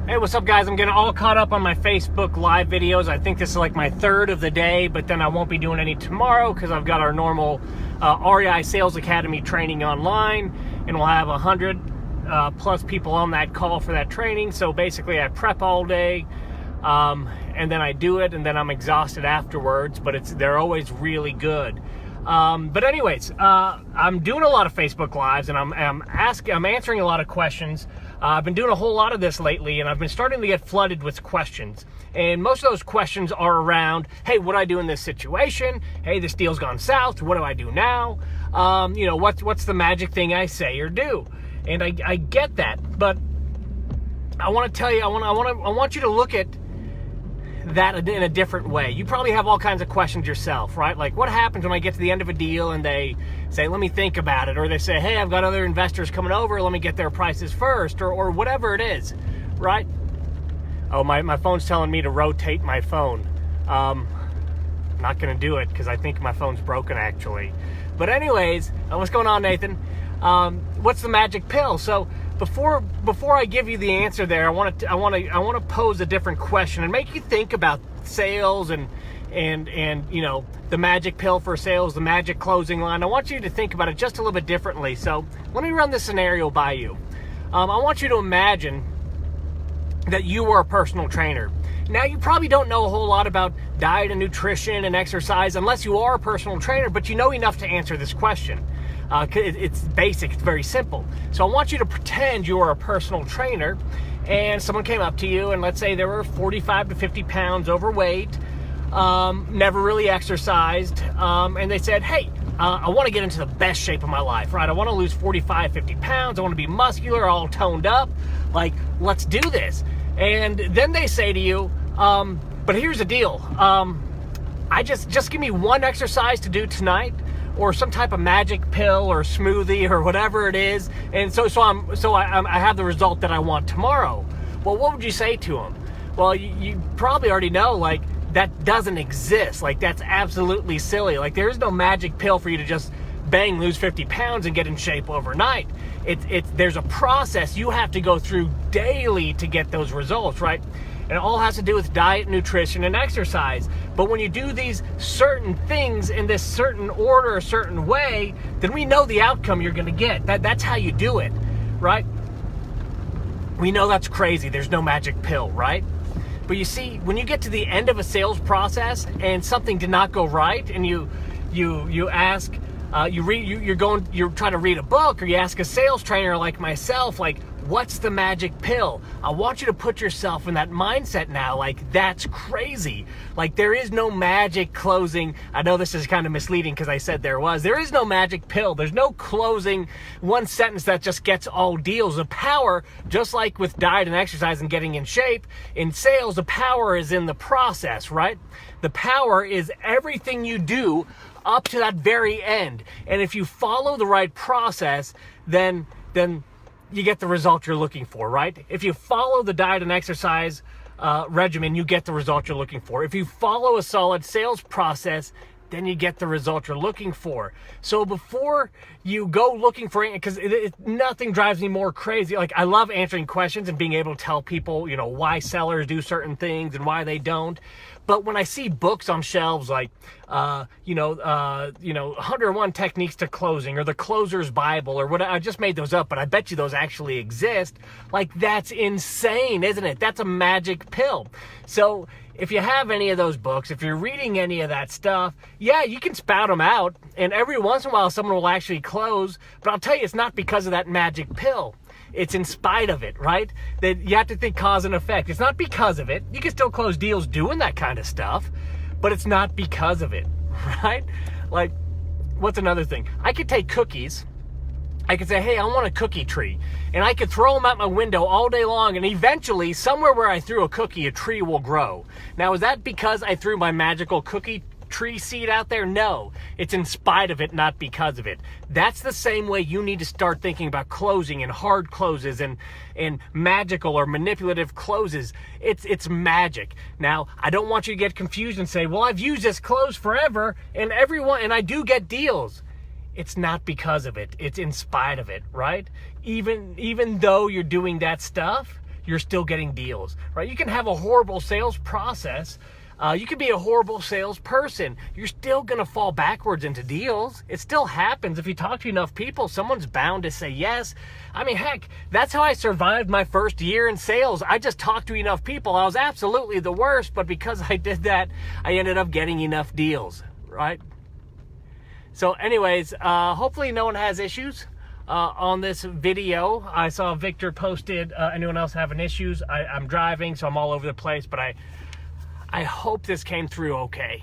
Hey, what's up, guys? I'm getting all caught up on my Facebook Live videos. I think this is like my third of the day, but then I won't be doing any tomorrow because I've got our normal REI Sales Academy training online, and we'll have 100 plus people on that call for that training. So basically, I prep all day, and then I do it, and then I'm exhausted afterwards, but they're always really good. But anyways, I'm doing a lot of Facebook Lives, and I'm answering a lot of questions. I've been doing a whole lot of this lately, and I've been starting to get flooded with questions. And most of those questions are around, hey, what do I do in this situation? Hey, this deal's gone south. What do I do now? What's the magic thing I say or do? And I get that, but I want to tell you, I want you to look at that in a different way. You probably have all kinds of questions yourself, right? Like, what happens when I get to the end of a deal and they say, let me think about it, or they say, hey, I've got other investors coming over, let me get their prices first, or whatever it is, right? Oh, my phone's telling me to rotate my phone. Not gonna do it because I think my phone's broken, actually. But anyways, what's going on, Nathan? What's the magic pill? So before I give you the answer there, I want to pose a different question and make you think about sales and the magic pill for sales, the magic closing line. I want you to think about it just a little bit differently. So let me run this scenario by you. I want you to imagine that you were a personal trainer. Now, you probably don't know a whole lot about diet and nutrition and exercise unless you are a personal trainer, but you know enough to answer this question. It's basic, it's very simple. So I want you to pretend you are a personal trainer and someone came up to you, and let's say they were 45 to 50 pounds overweight, never really exercised, and they said, hey, I want to get into the best shape of my life, right? I want to lose 45, 50 pounds. I want to be muscular, all toned up. Like, let's do this. And then they say to you, but here's the deal. I just give me one exercise to do tonight, or some type of magic pill or smoothie or whatever it is, and so I have the result that I want tomorrow. Well, what would you say to them? Well, you probably already know, like, that doesn't exist. Like, that's absolutely silly. Like, there is no magic pill for you to just bang, lose 50 pounds and get in shape overnight. There's a process you have to go through daily to get those results, right? And it all has to do with diet, nutrition, and exercise. But when you do these certain things in this certain order, a certain way, then we know the outcome you're going to get. That's how you do it, right? We know that's crazy. There's no magic pill, right? But you see, when you get to the end of a sales process and something did not go right, and you ask, you're trying to read a book, or you ask a sales trainer like myself, like, what's the magic pill? I want you to put yourself in that mindset now. Like, that's crazy. Like, there is no magic closing. I know this is kind of misleading because I said there is no magic pill. There's no closing one sentence that just gets all deals. The power, just like with diet and exercise and getting in shape, in sales, the power is in the process, right? The power is everything you do up to that very end. And if you follow the right process, then you get the result you're looking for, right? If you follow the diet and exercise regimen, you get the result you're looking for. If you follow a solid sales process, then you get the result you're looking for. So before you go looking for it, because nothing drives me more crazy. Like, I love answering questions and being able to tell people, why sellers do certain things and why they don't. But when I see books on shelves like, 101 Techniques to Closing, or the Closer's Bible, or what, I just made those up, but I bet you those actually exist. Like, that's insane, isn't it? That's a magic pill. So if you have any of those books, if you're reading any of that stuff, yeah, you can spout them out, and every once in a while someone will actually close, but I'll tell you, it's not because of that magic pill. It's in spite of it, right? That you have to think cause and effect. It's not because of it. You can still close deals doing that kind of stuff, but it's not because of it, right? Like, what's another thing? I could take cookies. I could say, hey, I want a cookie tree. And I could throw them out my window all day long, and eventually, somewhere where I threw a cookie, a tree will grow. Now, is that because I threw my magical cookie tree seed out there? No, it's in spite of it, not because of it. That's the same way you need to start thinking about closing and hard closes and magical or manipulative closes. It's magic. Now, I don't want you to get confused and say, well, I've used this close forever and I do get deals. It's not because of it. It's in spite of it, right? Even though you're doing that stuff, you're still getting deals, right? You can have a horrible sales process. You could be a horrible salesperson. You're still going to fall backwards into deals. It still happens. If you talk to enough people, someone's bound to say yes. I mean, heck, that's how I survived my first year in sales. I just talked to enough people. I was absolutely the worst, but because I did that, I ended up getting enough deals, right? So anyways, hopefully no one has issues on this video. I saw Victor posted, anyone else having issues? I'm driving, so I'm all over the place, but I hope this came through okay.